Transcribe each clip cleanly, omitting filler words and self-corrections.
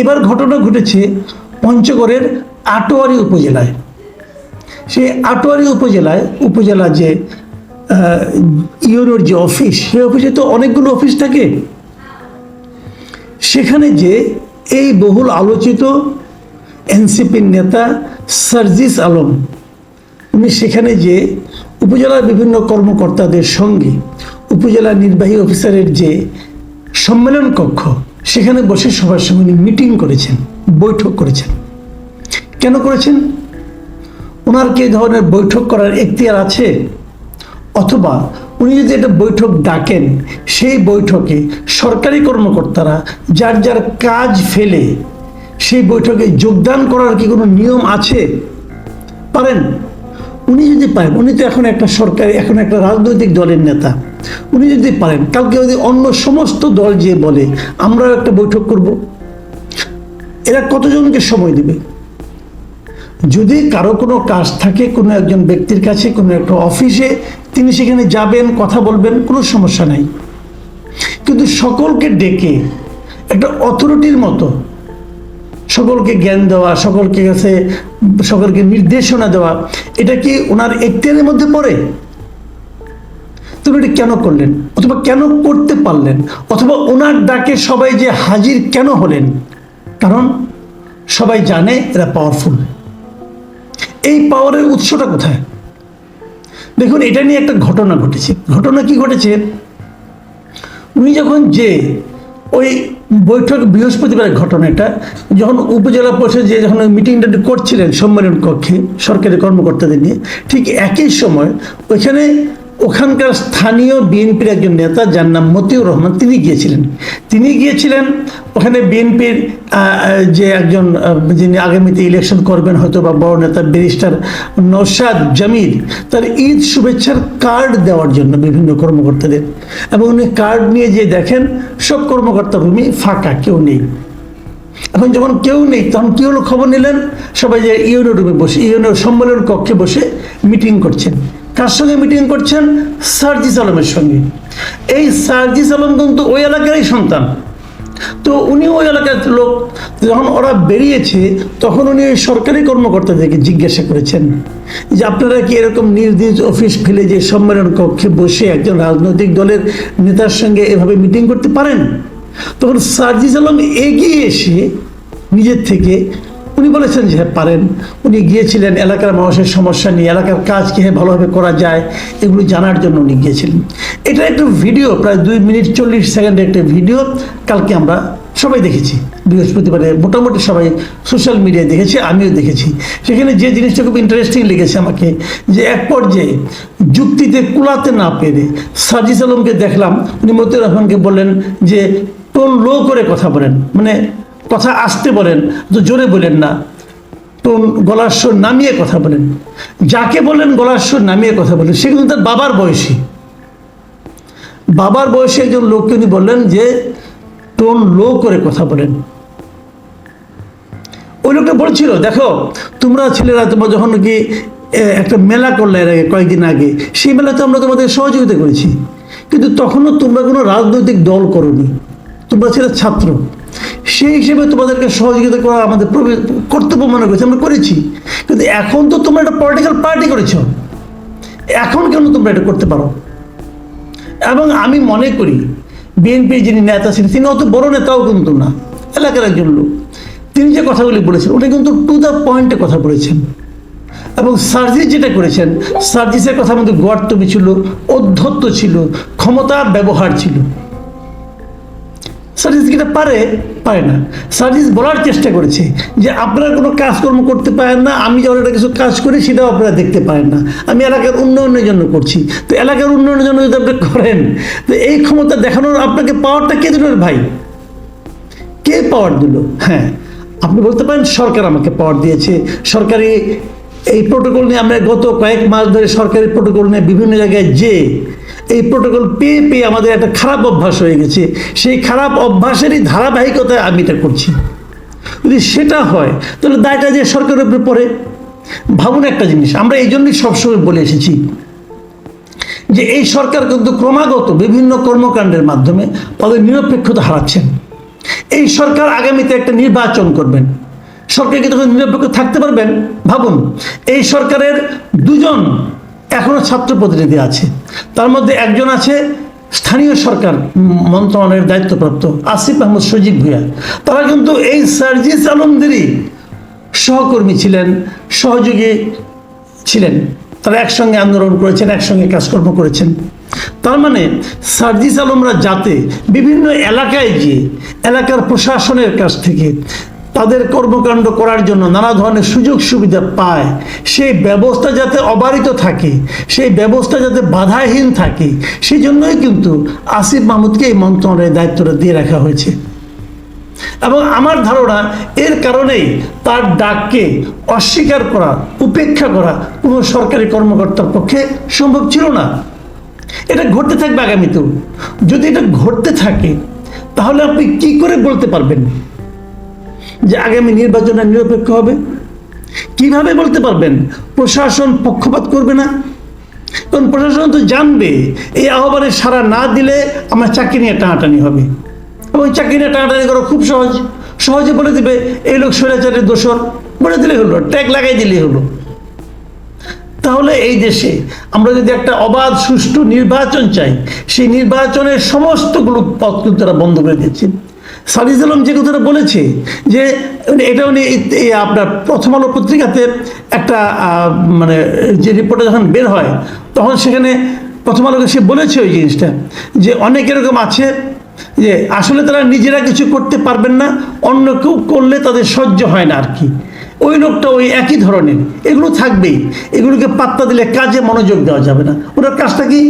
এবার ঘটনা ঘটেছে পঞ্চগড়ের আটোয়ারী উপজেলায়। সেই আটোয়ারী উপজেলা যে ইউনোর যে অফিস, সেই অফিসে তো অনেকগুলো অফিস থাকে। সেখানে যে এই বহুল আলোচিত এনসিপির নেতা সার্জিস আলম, উনি সেখানে যে উপজেলার বিভিন্ন কর্মকর্তাদের সঙ্গে উপজেলা নির্বাহী অফিসারের যে সম্মেলন কক্ষ, সেখানে বসে সবার সঙ্গে উনি মিটিং করেছেন, বৈঠক করেছেন। কেন করেছেন? ওনার কি ধরনের বৈঠক করার এখতিয়ার আছে? অথবা উনি যদি একটা বৈঠক ডাকেন, সেই বৈঠকে সরকারি কর্মকর্তারা যার যার কাজ ফেলে সেই বৈঠকে যোগদান করার কি কোনো নিয়ম আছে? পারেন? উনি যদি পারেন, উনি তো এখন একটা রাজনৈতিক দলের নেতা, উনি যদি পারেন, কালকে যদি অন্য সমস্ত দল যে বলে আমরাও একটা বৈঠক করব, এরা কতজনকে সময় দিবে? যদি কারো কোনো কাজ থাকে কোনো একজন ব্যক্তির কাছে, কোনো একটা অফিসে, তিনি সেখানে যাবেন, কথা বলবেন, কোনো সমস্যা নাই। কিন্তু সকলকে ডেকে একটা অথরিটির মতো সকলকে জ্ঞান দেওয়া, সকলকে নির্দেশনা দেওয়া, এটা কি ওনার এখতিয়ারের মধ্যে পড়ে? তুমি এটা কেন করলেন? অথবা কেন করতে পারলেন? অথবা ওনার ডাকে সবাই যে হাজির কেন হলেন? কারণ সবাই জানে এরা পাওয়ারফুল। এই পাওয়ারের উৎসটা কোথায়? দেখুন, এটা নিয়ে একটা ঘটনা ঘটেছে। ঘটনা কি ঘটেছে? উনি যখন ওই বৈঠক, বৃহস্পতিবারের ঘটনাটা, যখন উপজেলা পরিষদ যখন মিটিংটা করছিলেন সম্মেলন কক্ষে সরকারি কর্মকর্তাদের নিয়ে, ঠিক একই সময় ওখানকার স্থানীয় বিএনপির একজন নেতা, যার নাম মতিউর রহমান, তিনি গিয়েছিলেন ওখানে। বিএনপির যে একজন, যিনি আগামীতে ইলেকশন করবেন হয়তো বা বড় নেতা, ব্যারিস্টার নওশাদ জামিল, তার ঈদ শুভেচ্ছার কার্ড দেওয়ার জন্য বিভিন্ন কর্মকর্তাদের। এবং উনি কার্ড নিয়ে দেখেন সব কর্মকর্তার রুমই ফাঁকা, কেউ নেই। এখন যখন কেউ নেই, তখন কি হলো? খবর নিলেন সবাই যে ইউনো রুমে বসে, ইউনো সম্মেলন কক্ষে বসে মিটিং করছেন। কার সঙ্গে মিটিং করছেন? সার্জিস আলমের সঙ্গে। এই সার্জিস আলম কিন্তু ওই এলাকারই সন্তান, তো উনি ওই এলাকার লোক। যখন ওরা বেরিয়েছে, তখন উনি ওই সরকারি কর্মকর্তাদেরকে জিজ্ঞাসা করেছেন যে আপনারা কি এরকম নিজ অফিস ফেলে যে সম্মেলন কক্ষে বসে একজন রাজনৈতিক দলের নেতার সঙ্গে এভাবে মিটিং করতে পারেন? তখন সার্জিস আলম এগিয়ে এসে নিজের থেকে উনি বলেছেন যে হ্যাঁ পারেন। উনি গিয়েছিলেন এলাকার মানুষের সমস্যা নিয়ে, এলাকার কাজ কীভাবে ভালোভাবে করা যায় এগুলো জানার জন্য উনি গিয়েছিলেন। এটা একটা ভিডিও, প্রায় 2 মিনিট 40 সেকেন্ডের একটা ভিডিও, কালকে আমরা সবাই দেখেছি। বৃহস্পতিবারে মোটামুটি সবাই সোশ্যাল মিডিয়ায় দেখেছি, আমিও দেখেছি। সেখানে যে জিনিসটা খুব ইন্টারেস্টিং লেগেছে আমাকে, যে এক পর্যায়ে যুক্তিতে কুলাতে না পেরে সার্জিস আলমকে দেখলাম, উনি মতিউর রহমানকে বললেন যে টোন লো করে কথা বলেন, মানে কথা আসতে বলেন, তো জোরে বলেন না, টোন গলার সুর নামিয়ে কথা বলেন। যাকে বলেন গলার সুর নামিয়ে কথা বলেন, সে কিন্তু তার বাবার বয়সী একজন লোককে উনি বললেন যে টোন লো করে কথা বলেন। ওই লোকটা বলছিল, দেখো তোমরা ছেলেরা, তোমরা যখন কি একটা মেলা করলে এর আগে, কয়েকদিন আগে, সেই মেলাতে আমরা তোমাদের সহযোগিতা করেছি, কিন্তু তখনও তোমরা কোনো রাজনৈতিক দল করোনি, তোমরা ছিলে ছাত্র। সেই হিসেবে তোমাদেরকে সহযোগিতা করা আমাদের কর্তব্য মনে করেছি, আমরা করেছি। কিন্তু এখন তো তোমরা একটা পলিটিক্যাল পার্টি করেছো, এখন কেন তোমরা এটা করতে পারো? এবং আমি মনে করি বিএনপির যিনি নেতা ছিলেন, তিনি অত বড় নেতাও কিন্তু না, এলাকার একজন লোক। তিনি যে কথাগুলি বলেছেন, ওটা কিন্তু টু দ্য পয়েন্টে কথা বলেছেন। এবং সার্জিস যেটা করেছেন, সার্জিসের কথার মধ্যে গোয়ার্তবি ছিল, অধ্যত্ত ছিল, ক্ষমতা ব্যবহার ছিল। সার্জিস যেটা পারে না। সার্জিস বলার চেষ্টা করেছে যে আপনারা কোনো কাজকর্ম করতে পারেন না, আমি যখন একটা কিছু কাজ করি সেটাও আপনারা দেখতে পারেন না, আমি এলাকার উন্নয়নের জন্য করছি। তো এলাকার উন্নয়নের জন্য যদি আপনি করেন, তো এই ক্ষমতা দেখানোর আপনাকে পাওয়ারটা কে দিল ভাই? কে পাওয়ার দিল? হ্যাঁ, আপনি বলতে পারেন সরকার আমাকে পাওয়ার দিয়েছে। সরকারি এই প্রোটোকল নিয়ে আমরা গত কয়েক মাস ধরে সরকারি প্রোটোকল নিয়ে বিভিন্ন জায়গায় এই প্রোটোকল পেয়ে আমাদের একটা খারাপ অভ্যাস হয়ে গেছে। সেই খারাপ অভ্যাসেরই ধারাবাহিকতায় আমি এটা করছি। যদি সেটা হয় তাহলে দায়টা যে সরকারের উপরে পড়ে। ভাবুন একটা জিনিস, আমরা এই জন্যই সবসময় বলে এসেছি যে এই সরকার কিন্তু ক্রমাগত বিভিন্ন কর্মকাণ্ডের মাধ্যমে তাদের নিরপেক্ষতা হারাচ্ছেন। এই সরকার আগামীতে একটা নির্বাচন করবেন, সরকার কি তখন নিরপেক্ষ থাকতে পারবেন? ভাবুন, এই সরকারের দুজন এখনো ছাত্র প্রতিনিধি আছে, তার মধ্যে একজন আছে স্থানীয় সরকার মন্ত্রণালয়ের দায়িত্বপ্রাপ্ত আসিফ আহমদ সজীব ভূঁইয়া। তারা কিন্তু এই সার্জিস আলমদেরই সহকর্মী ছিলেন, সহযোগী ছিলেন, তারা একসঙ্গে আন্দোলন করেছেন, একসঙ্গে কাজকর্ম করেছেন। তার মানে সার্জিস আলমরা যাতে বিভিন্ন এলাকায় গিয়ে এলাকার প্রশাসনের কাছ থেকে তাদের কর্মকাণ্ড করার জন্য নানা ধরনের সুযোগ সুবিধা পায়, সেই ব্যবস্থা যাতে অবারিত থাকে, সেই ব্যবস্থা যাতে বাধাহীন থাকে, সেই জন্যই কিন্তু আসিফ মাহমুদকে এই মন্ত্রণালয়ের দায়িত্বটা দিয়ে রাখা হয়েছে। এবং আমার ধারণা এর কারণেই তার ডাককে অস্বীকার করা, উপেক্ষা করা কোনো সরকারি কর্মকর্তার পক্ষে সম্ভব ছিল না। এটা ঘটতে থাকবে আগামীতেও। যদি এটা ঘটতে থাকে তাহলে আপনি কি করে বলতে পারবেন যে আগামী নির্বাচনে নিরপেক্ষ হবে? কিভাবে বলতে পারবেন প্রশাসন পক্ষপাত করবে না? কারণ প্রশাসন তো জানবে এই আহ্বানে সাড়া না দিলে আমার চাকরি নিয়ে টানাটানি হবে, এবং চাকরি নিয়ে টানাটানি করা খুব সহজে বলে দিবে এই লোক স্বৈরাচারের দোষর, বলে দিলে হলো, ট্যাগ লাগাই দিলে হলো। তাহলে এই দেশে আমরা যদি একটা অবাধ সুষ্ঠু নির্বাচন চাই, সেই নির্বাচনের সমস্তগুলো পথ কিন্তু তারা বন্ধ করে দিচ্ছে। সার্জিস আলম যে কথাটা বলেছে যে এটা উনি আপনার প্রথম আলো পত্রিকাতে একটা মানে যে রিপোর্টটা যখন বের হয় তখন সেখানে প্রথম আলোকে সে বলেছে ওই জিনিসটা, যে অনেক এরকম আছে যে আসলে তারা নিজেরা কিছু করতে পারবেন না, অন্য কেউ করলে তাদের সহ্য হয় না আর কি। ওই লোকটা ওই একই ধরনের, এগুলো থাকবেই, এগুলোকে পাত্তা দিলে কাজে মনোযোগ দেওয়া যাবে না। ওনার কাজটা কি?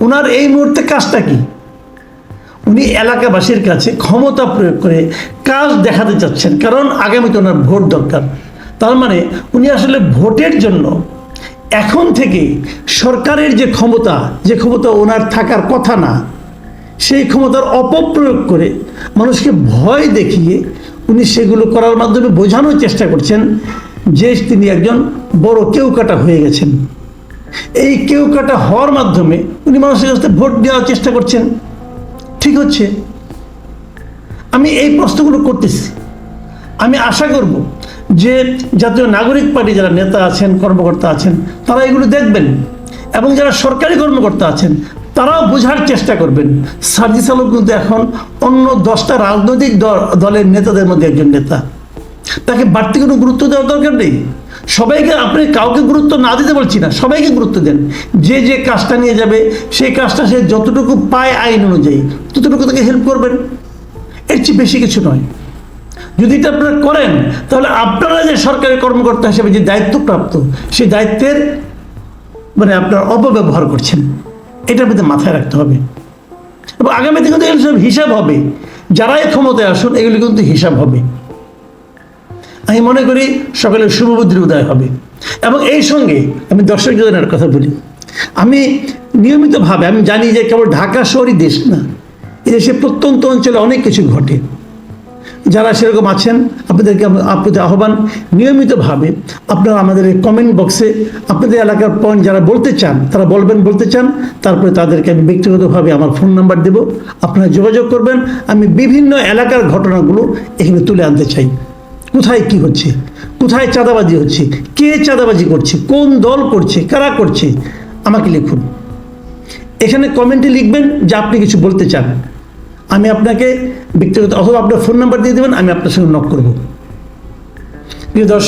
ওনার এই মুহূর্তে কাজটা কি? উনি এলাকাবাসীর কাছে ক্ষমতা প্রয়োগ করে কাজ দেখাতে চাচ্ছেন, কারণ আগামীতে ওনার ভোট দরকার। তার মানে উনি আসলে ভোটের জন্য এখন থেকে সরকারের যে ক্ষমতা ওনার থাকার কথা না, সেই ক্ষমতার অপপ্রয়োগ করে মানুষকে ভয় দেখিয়ে উনি সেগুলো করার মাধ্যমে বোঝানোর চেষ্টা করছেন যে তিনি একজন বড় কেউকাটা হয়ে গেছেন। এই কেউকাটা হওয়ার মাধ্যমে উনি মানুষের কাছে ভোট দেওয়ার চেষ্টা করছেন। ঠিক হচ্ছে? আমি এই প্রশ্নগুলো করতেছি। আমি আশা করব যে জাতীয় নাগরিক পার্টি যারা নেতা আছেন, কর্মকর্তা আছেন, তারা এগুলো দেখবেন, এবং যারা সরকারি কর্মকর্তা আছেন তারাও বোঝার চেষ্টা করবেন। সার্জিস আলম কিন্তু এখন অন্য 10টা রাজনৈতিক দলের নেতাদের মধ্যে একজন নেতা, তাকে বাড়তি কোনো গুরুত্ব দেওয়ার দরকার নেই। সবাইকে, আপনি কাউকে গুরুত্ব না দিতে বলছি না, সবাইকে গুরুত্ব দেন। যে যে কাজটা নিয়ে যাবে সেই কাজটা সে যতটুকু পায় আইন অনুযায়ী ততটুকু তাকে হেল্প করবেন, এর চেয়ে বেশি কিছু নয়। যদি এটা আপনারা করেন তাহলে আপনারা যে সরকারি কর্মকর্তা হিসেবে যে দায়িত্বপ্রাপ্ত, সেই দায়িত্বের মানে আপনারা অপব্যবহার করছেন, এটা আপনাদের মাথায় রাখতে হবে। এবং আগামীতে কিন্তু এগুলো সব হিসাব হবে, যারাই ক্ষমতায় আসুন এগুলি কিন্তু হিসাব হবে। আমি মনে করি সকলের শুভবুদ্ধির উদয় হবে। এবং এই সঙ্গে আমি দর্শক জনের কথা বলি, আমি নিয়মিতভাবে, আমি জানি যে কেবল ঢাকা শহরই দেশ না, এই দেশে প্রত্যন্ত অঞ্চলে অনেক কিছু ঘটে। যারা সেরকম আছেন আপনাদেরকে আপনাদের আহ্বান, নিয়মিতভাবে আপনারা আমাদের কমেন্ট বক্সে আপনাদের এলাকার পয়েন্ট যারা বলতে চান তারা বলতে চান, তারপরে তাদেরকে আমি ব্যক্তিগতভাবে আমার ফোন নাম্বার দেব, আপনারা যোগাযোগ করবেন। আমি বিভিন্ন এলাকার ঘটনাগুলো এখানে তুলে আনতে চাই। কোথায় কি হচ্ছে, কোথায় চাঁদাবাজি হচ্ছে, কে চাঁদাবাজি করছে, কোন দল করছে, কারা করছে, আমাকে লিখুন। এখানে কমেন্টে লিখবেন যে আপনি কিছু বলতে চান, আমি আপনাকে ব্যক্তিগত অথবা আপনার ফোন নাম্বার দিয়ে দেবেন, আমি আপনার সঙ্গে নক করব। প্রিয় দর্শক।